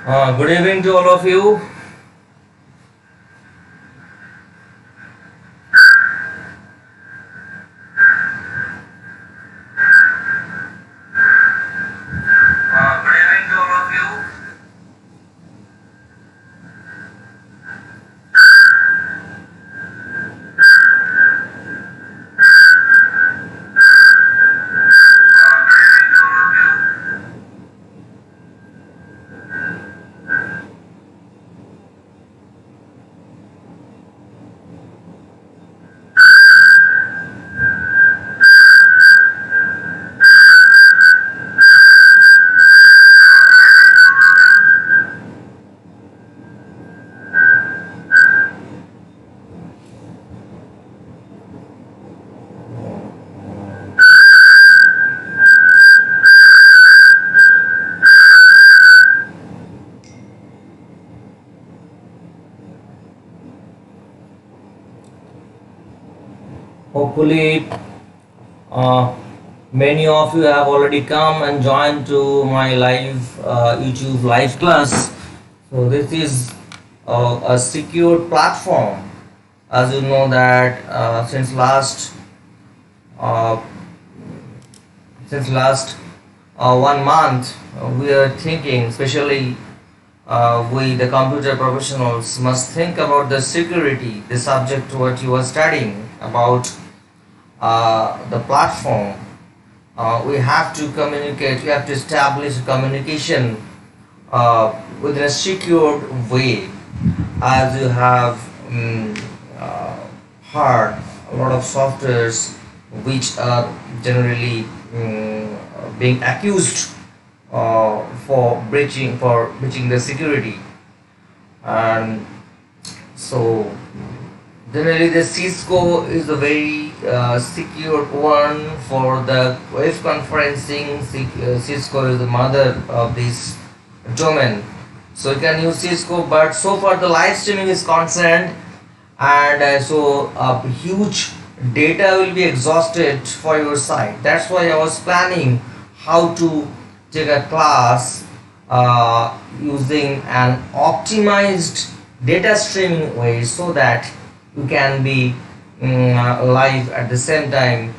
Good evening to all of you. Good evening to all of you. Hopefully, uh, many of you have already come and joined to my live YouTube live class. So this is a secure platform, as you know that uh, since last 1 month we are thinking, especially we the computer professionals must think about the security, the subject what you are studying about the platform. We have to communicate, we have to establish communication within a secured way, as you have uh, heard a lot of softwares which are generally being accused for breaching the security. And so generally the Cisco is a very secure one for the wave conferencing. Cisco is the mother of this domain, so you can use Cisco. But so far the live streaming is concerned, and so a huge data will be exhausted for your site. That's why I was planning how to take a class using an optimized data streaming way, so that you can be live at the same time.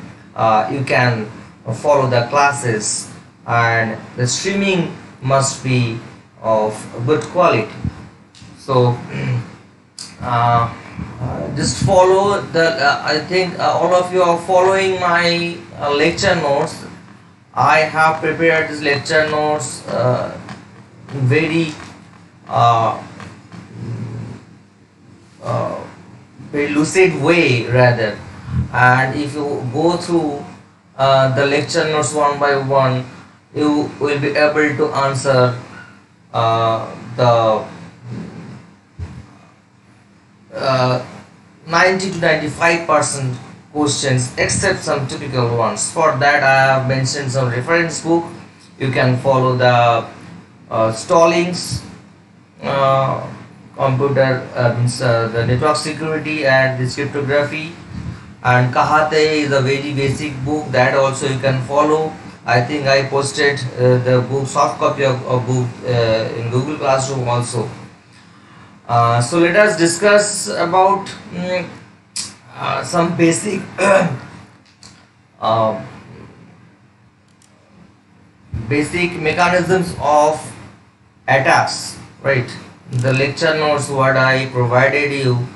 You can follow the classes, and the streaming must be of good quality. So just follow the I think all of you are following my lecture notes. I have prepared these lecture notes very uh, uh, very lucid way rather, and if you go through the lecture notes one by one, you will be able to answer the 90 to 95% questions, except some typical ones. For that I have mentioned some reference book. You can follow the Stallings computer means the network security and this cryptography, and Kahate is a very basic book that also you can follow. I think I posted the book, soft copy of book in Google Classroom also. So let us discuss about some basic uh, basic mechanisms of attacks, right? The lecture notes what I provided you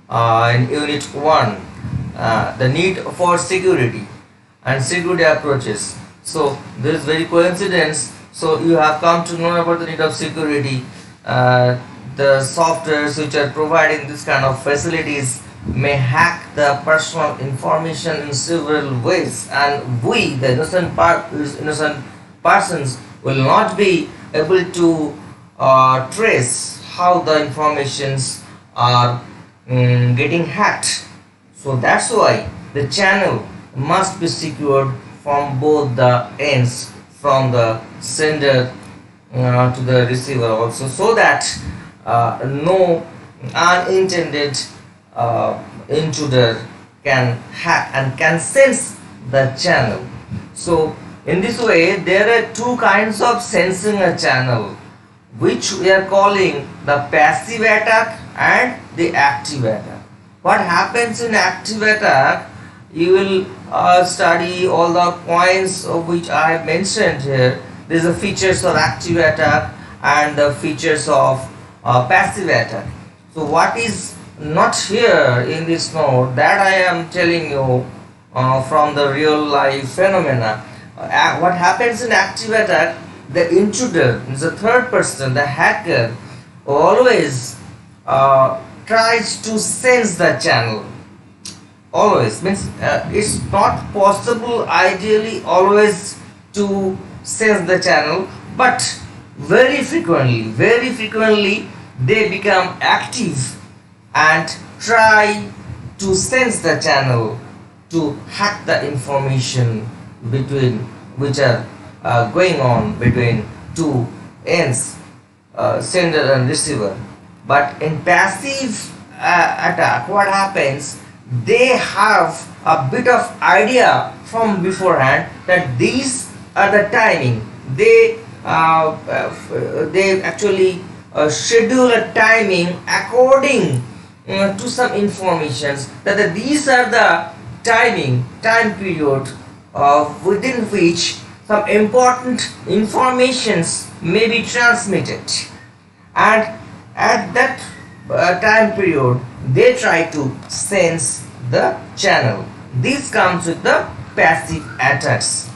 in unit 1, the need for security and security approaches. So there is very coincidence, so you have come to know about the need of security. The softwares which are providing this kind of facilities may hack the personal information in several ways, and we, the innocent persons, will not be able to trace how the informations are getting hacked. So that's why the channel must be secured from both the ends, from the sender to the receiver also, so that no unintended intruder can hack and can sense the channel. So in this way there are two kinds of sensing a channel. which we are calling the passive attack and the active attack. What happens in active attack? You will study all the points of which I have mentioned here. These are features of active attack and the features of passive attack. So what is not here in this note, that I am telling you from the real life phenomena. What happens in active attack? The intruder, the third person, the hacker, always tries to sense the channel. Always means it's not possible ideally always to sense the channel, but very frequently they become active and try to sense the channel to hack the information between which are going on between two ends, sender and receiver. But in passive attack, what happens? They have a bit of idea from beforehand that these are the timing. They actually schedule a timing according to some informations that these are the time period within which some important informations may be transmitted, and at that time period they try to sense the channel. This comes with the passive attacks.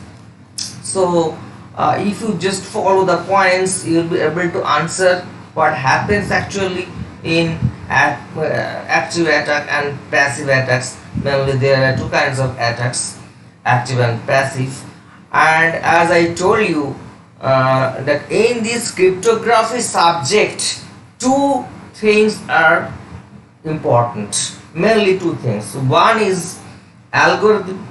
So if you just follow the points, you will be able to answer what happens actually in active attack and passive attacks. Mainly there are two kinds of attacks, active and passive. And as I told you that in this cryptography subject, two things are important, mainly two things. One is algorithm.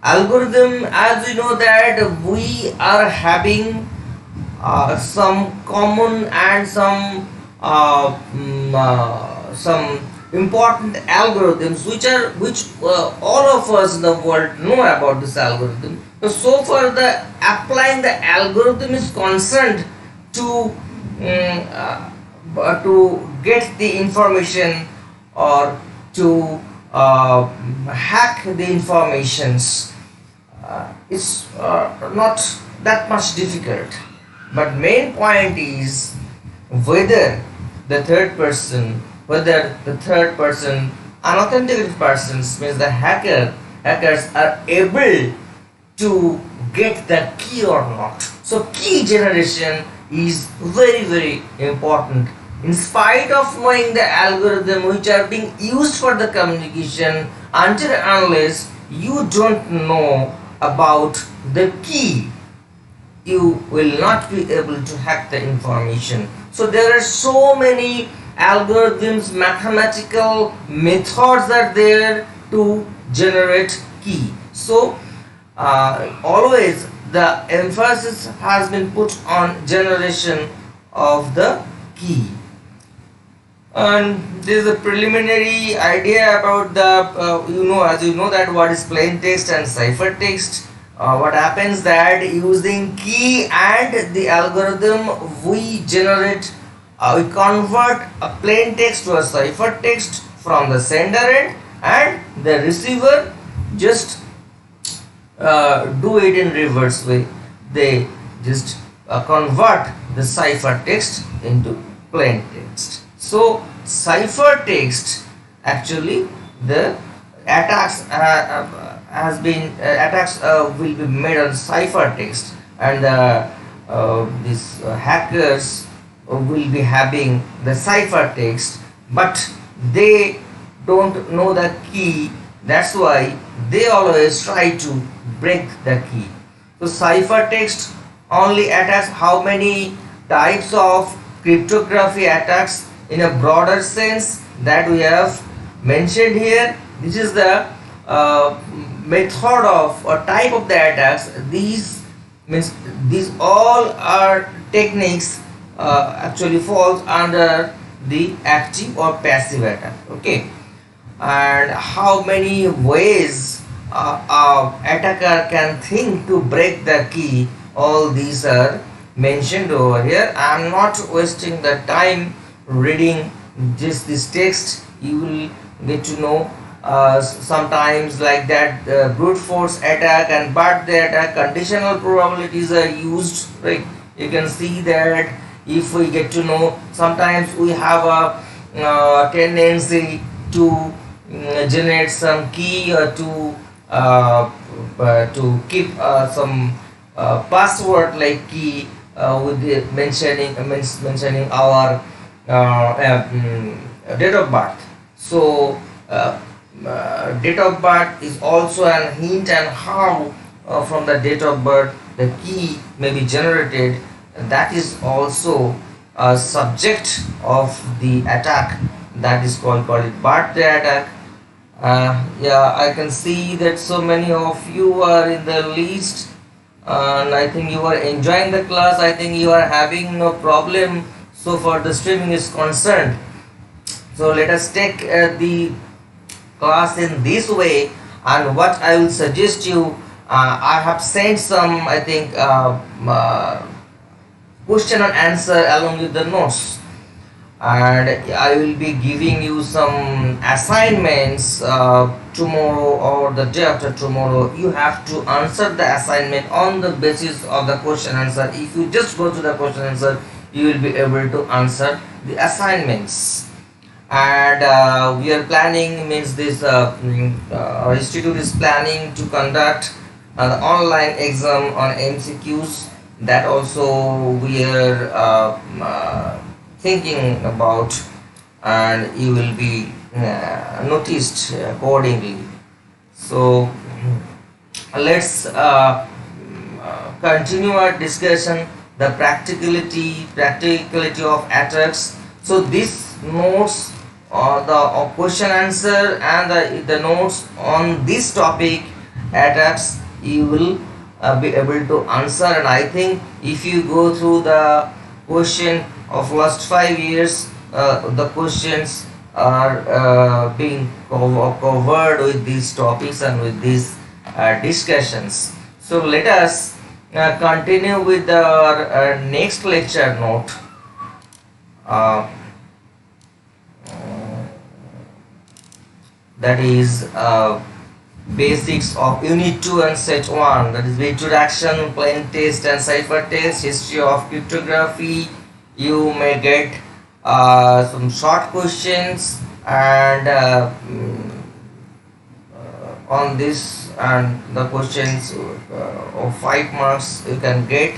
Algorithm, as we know that we are having some common and some important algorithms which all of us in the world know about this algorithm. So far the applying the algorithm is concerned to get the information or to hack the informations. It's not that much difficult, but main point is whether the third person unauthenticated persons, means the hackers are able to get the key or not. So key generation is very important. In spite of knowing the algorithm which are being used for the communication, until and unless you don't know about the key, you will not be able to hack the information. So there are so many algorithms, mathematical methods are there to generate key. So always the emphasis has been put on generation of the key. And there is a preliminary idea about the as you know that what is plain text and ciphertext. What happens that using key and the algorithm we generate, we convert a plain text to a ciphertext from the sender end, and the receiver just do it in reverse way. They just convert the ciphertext into plain text. So ciphertext, actually the attacks will be made on ciphertext, and these hackers will be having the ciphertext, but they don't know the key. That's why they always try to break the key. So ciphertext only attacks how many types of cryptography attacks in a broader sense that we have mentioned here. This is the method of or type of the attacks. These all are techniques actually falls under the active or passive attack. Okay, and how many ways attacker can think to break the key, all these are mentioned over here. I am not wasting the time reading just this text. You will get to know sometimes like that brute force attack and birthday attack conditional probabilities are used, right? You can see that if we get to know, sometimes we have a tendency to generate some key or to keep some password like key with the mentioning our date of birth. So date of birth is also an hint and how from the date of birth the key may be generated. That is also a subject of the attack, that is called it birthday attack. Yeah, I can see that so many of you are in the list, and I think you are enjoying the class. I think you are having no problem so far the streaming is concerned. So let us take the class in this way, and what I will suggest you, I have sent some, I think, question and answer along with the notes, and I will be giving you some assignments tomorrow or the day after tomorrow. You have to answer the assignment on the basis of the question answer. If you just go to the question answer, you will be able to answer the assignments. And we are planning, means this our institute is planning to conduct an online exam on MCQs. That also we are thinking about, and you will be noticed accordingly. So let's continue our discussion, the practicality of attacks. So this notes the question answer and the notes on this topic attacks you will be able to answer. And I think if you go through the question of last 5 years, the questions are being covered with these topics and with these discussions. So let us continue with our next lecture note. That is basics of unit 2 and set 1, that is the introduction, plain text and cipher text, history of cryptography. You may get some short questions and on this, and the questions of 5 marks you can get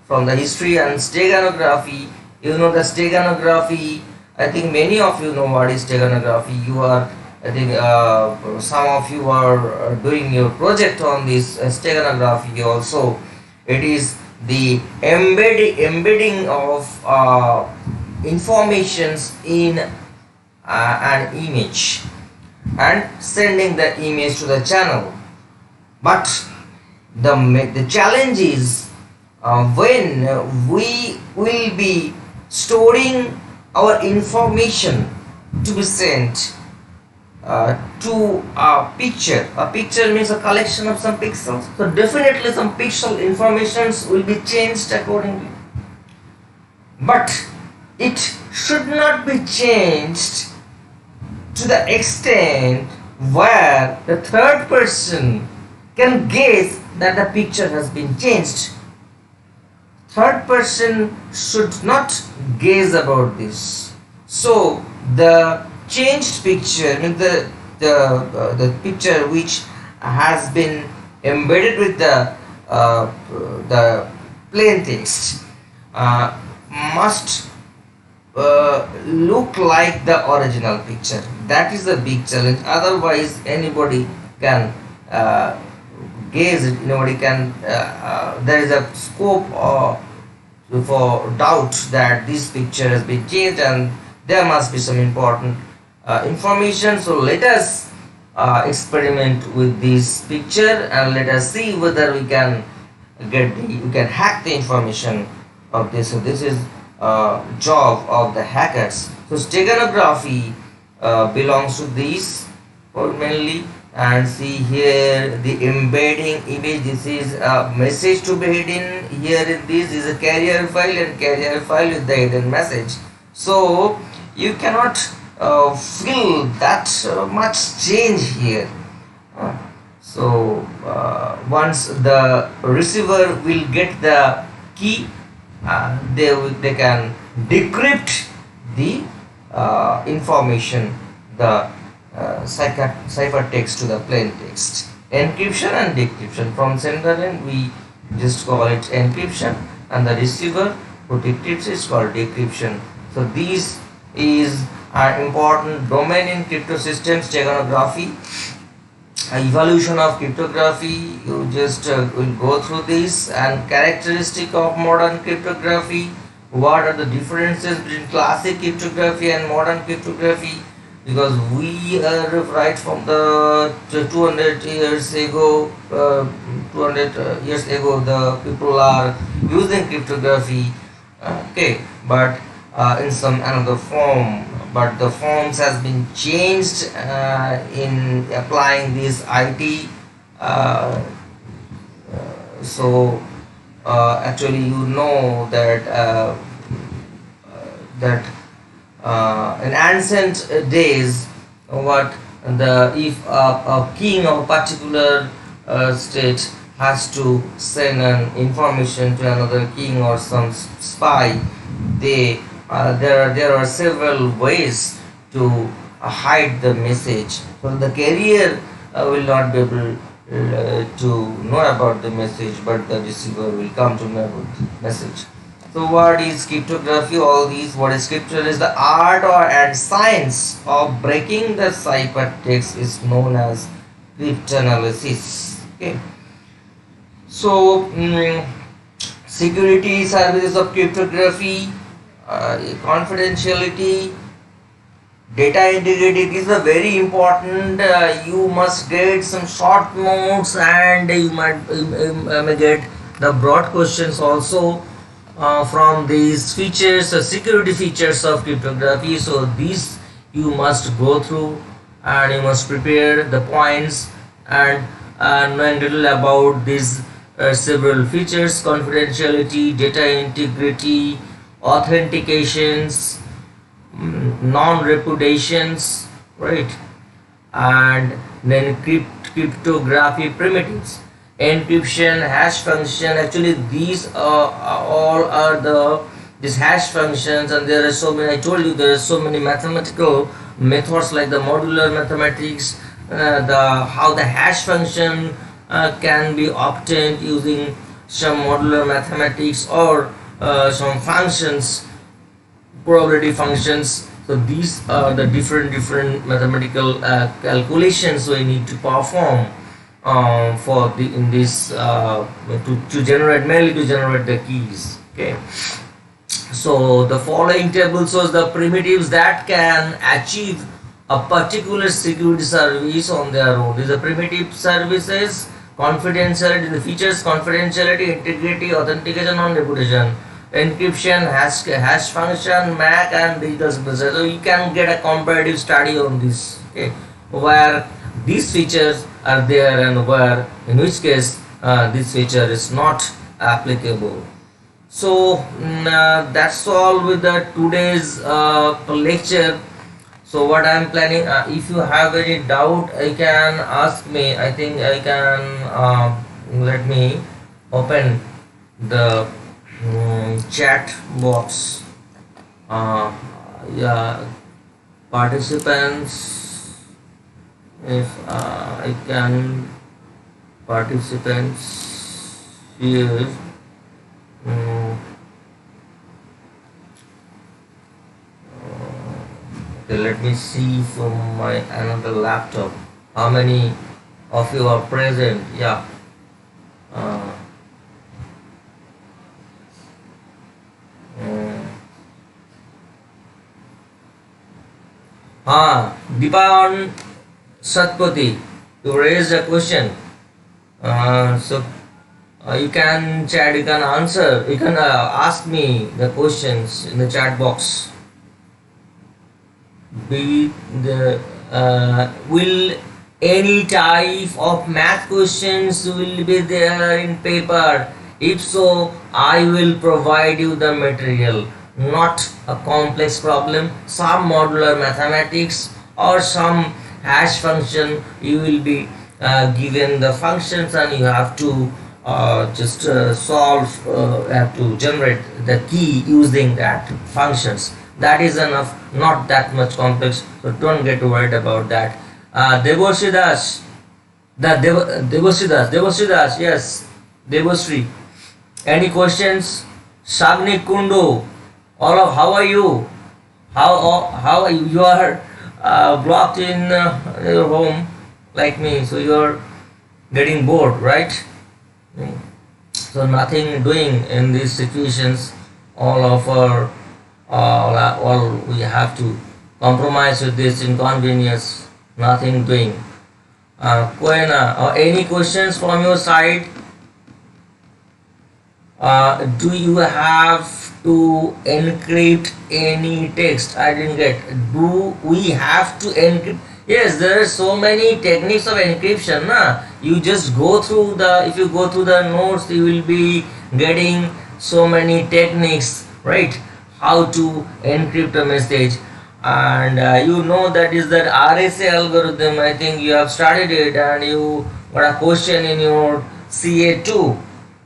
from the history and steganography. You know the steganography, I think many of you know what is steganography. You are, I think some of you are doing your project on this steganography also. It is the embedding of informations in an image and sending the image to the channel. But the challenge is when we will be storing our information to be sent to a picture. A picture means a collection of some pixels. So definitely some pixel informations will be changed accordingly. But it should not be changed to the extent where the third person can guess that the picture has been changed. Third person should not guess about this. So the changed picture means the picture which has been embedded with the plain text must look like the original picture. That is the big challenge. Otherwise anybody can gaze it, nobody can there is a scope for doubt that this picture has been changed and there must be some important information. So let us experiment with this picture and let us see whether we can hack the information of this. So this is job of the hackers. So steganography belongs to these, or mainly and see here the embedding image. This is a message to be hidden. Here in this is a carrier file, and carrier file is the hidden message. So you cannot feel that much change here. So once the receiver will get the key, they can decrypt the information, the ciphertext to the plain text. Encryption and decryption. From sender end we just call it encryption, and the receiver who decrypts is called decryption. So this is an important domain in crypto systems steganography. Evolution of cryptography, you just will go through this, and characteristic of modern cryptography. What are the differences between classic cryptography and modern cryptography? Because we are right from the 200 years ago, the people are using cryptography, okay, but in some another form. But the forms has been changed in applying this IT. So actually, you know that in ancient days, what if a king of a particular state has to send an information to another king or some spy, there are several ways to hide the message. So the carrier will not be able to know about the message, but the receiver will come to know about the message. So what is cryptography? All these, what is scripture is the art and science of breaking the ciphertext is known as cryptanalysis. Okay. So security services of cryptography, confidentiality, data integrity is a very important. You must get some short notes, and you might may get the broad questions also from these features, security features of cryptography. So these you must go through, and you must prepare the points and know little about these several features: confidentiality, data integrity, authentications, non-repudiations, right? And then cryptography primitives, encryption, hash function. Actually these all are these hash functions, and there are so many. I told you there are so many mathematical methods like the modular mathematics, how the hash function can be obtained using some modular mathematics, or some functions, probability functions. So these are the different mathematical calculations we need to perform for to generate, mainly to generate the keys. Okay. So the following table shows the primitives that can achieve a particular security service on their own. These are primitive services. Confidentiality, the features: confidentiality, integrity, authentication, non-repudiation, encryption, hash function, MAC, and digital synthesis. So you can get a comparative study on this, okay, where these features are there and where, in which case this feature is not applicable. So that's all with the today's lecture. So what I am planning, if you have any doubt, I can ask me. I think I can let me open the chat box. Yeah, participants, if I can, participants here. Okay, let me see from my another laptop how many of you are present. Yeah. Dipan Satpati, you raised a question. So you can chat, you can answer, you can ask me the questions in the chat box. Will any type of math questions will be there in paper? If so, I will provide you the material, not a complex problem, some modular mathematics or some hash function. You will be given the functions and you have to just solve, have to generate the key using that functions. That is enough, not that much complex, so don't get worried about that. Devoshidas, Devoshidas, yes, Devosri. Any questions? Shagni Kundu, all of, how are you? How are you? You are blocked in your home like me, so you are getting bored, right? So nothing doing in these situations. All of our all we have to compromise with this inconvenience. Nothing doing. Koena, any questions from your side? Do you have to encrypt any text? I didn't get. Do we have to encrypt? Yes, there are so many techniques of encryption. You just go through the, if you go through the notes, you will be getting so many techniques, right? How to encrypt a message. And you know that is that RSA algorithm. I think you have studied it and you got a question in your CA2.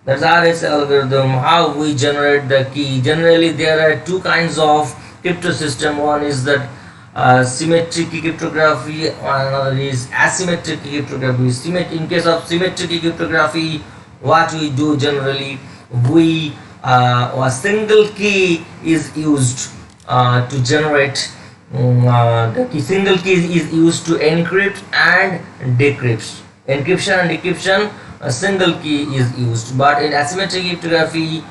That's RSA algorithm, how we generate the key. Generally there are two kinds of crypto system. One is that symmetric key cryptography, another is asymmetric key cryptography. In case of symmetric key cryptography, what we do generally, we a single key is used to generate the key. Single key is used to encrypt and decrypt. Encryption and decryption, a single key is used. But in asymmetric cryptography,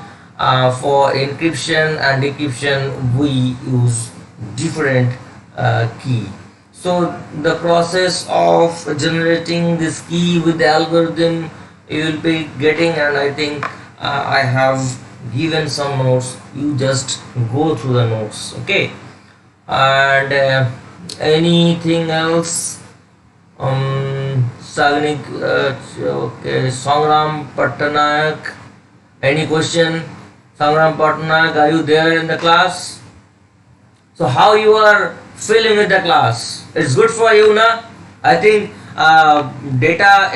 for encryption and decryption, we use different key. So the process of generating this key with the algorithm you will be getting, and I think I have given some notes. You just go through the notes, okay? And anything else? Sagnik, okay, Sangram Patnaik. Any question? Sangram Patnaik, are you there in the class? So how you are feeling with the class? It's good for you, na? I think data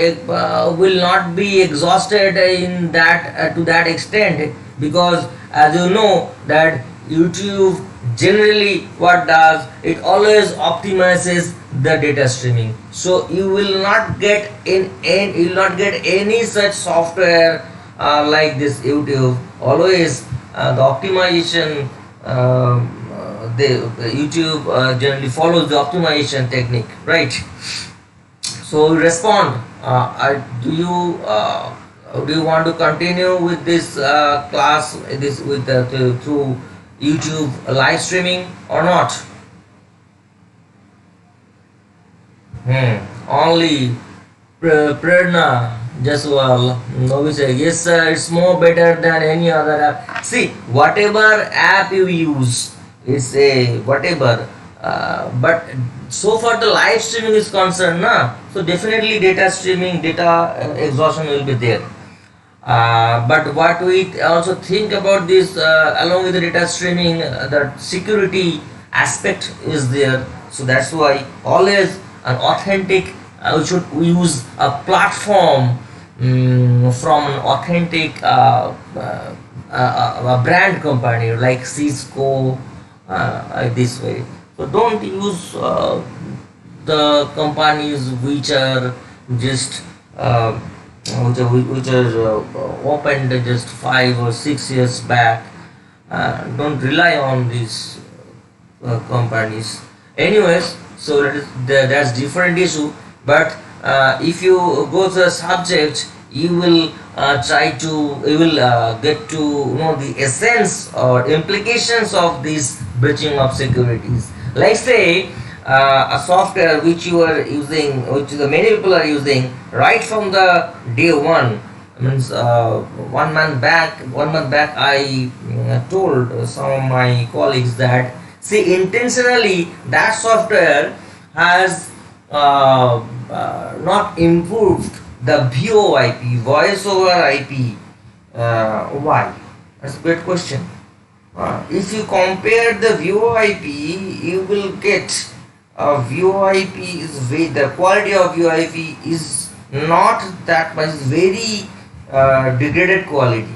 will not be exhausted in that to that extent, because as you know that YouTube generally what does, it always optimizes the data streaming. So you will not get any such software like this YouTube. Always the optimization, the YouTube generally follows the optimization technique, right? So respond. Do you want to continue with this class, this with through YouTube live streaming or not? Only Prerna Jaswal Novi says, yes sir, it's more better than any other app. See, whatever app you use, it's a whatever, but so far the live streaming is concerned, so definitely data streaming, data exhaustion will be there. But what we also think about this, along with the data streaming, the security aspect is there. So that's why always an authentic, we should use a platform from an authentic a brand company like Cisco, this way. So don't use the companies which are just which are opened just 5 or 6 years back. Don't rely on these companies. Anyways, so that's different issue. But if you go to the subject, you will get to know the essence or implications of these breaching of securities. Like say a software which you are using, which the many people are using right from the day one. Means 1 month back, I told some of my colleagues that, see, intentionally that software has not improved the VoIP, voice over IP. Why? That's a great question. If you compare the VoIP, you will get VoIP is the quality of VoIP is not that much, very degraded quality.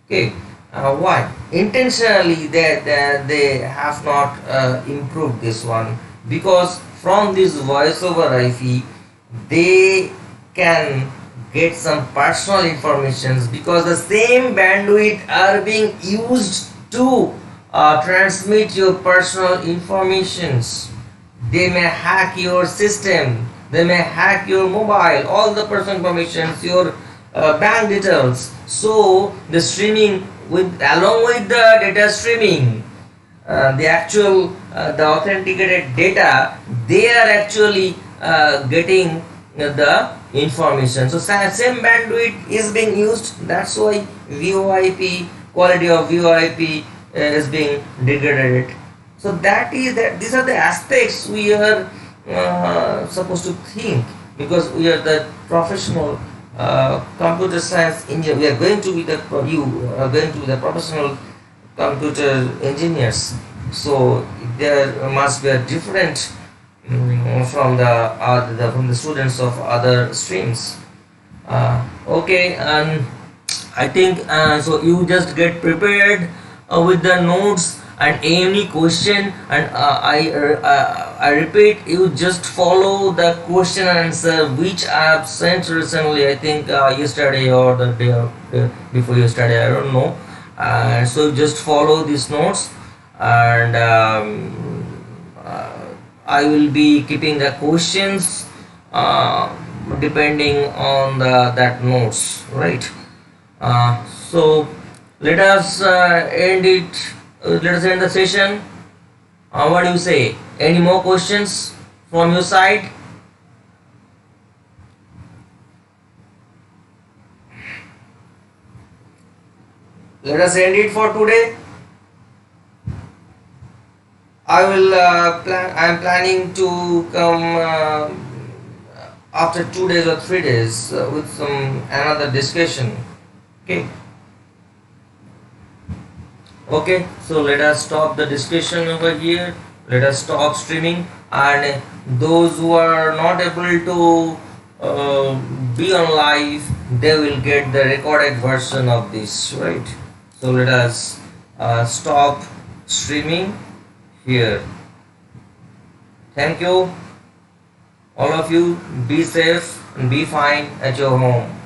Okay, why? Intentionally they have not improved this one, because from this voice over IP they can get some personal informations, because the same bandwidth are being used to transmit your personal informations. They may hack your system, they may hack your mobile, all the personal informations, your bank details. So the streaming along with the data streaming, the actual the authenticated data, they are actually getting the information. So same bandwidth is being used. That's why VoIP, quality of VoIP is being degraded. So these are the aspects we are supposed to think, because we are the professional computer science engineer. We are going to be the professional computer engineers. So there must be a different from the students of other streams. Okay, and I think so you just get prepared with the notes and any question, and I repeat, you just follow the question and answer which I have sent recently, I think yesterday or the day before yesterday, I don't know. So just follow these notes, and I will be keeping the questions depending on that notes, right? So let us end it. Let us end the session. What do you say? Any more questions from your side? Let us end it for today. I am planning to come after 2 days or 3 days with some another discussion. Okay, so let us stop the discussion over here. Let us stop streaming, and those who are not able to be on live, they will get the recorded version of this, right? So let us stop streaming here. Thank you, all of you. Be safe and be fine at your home.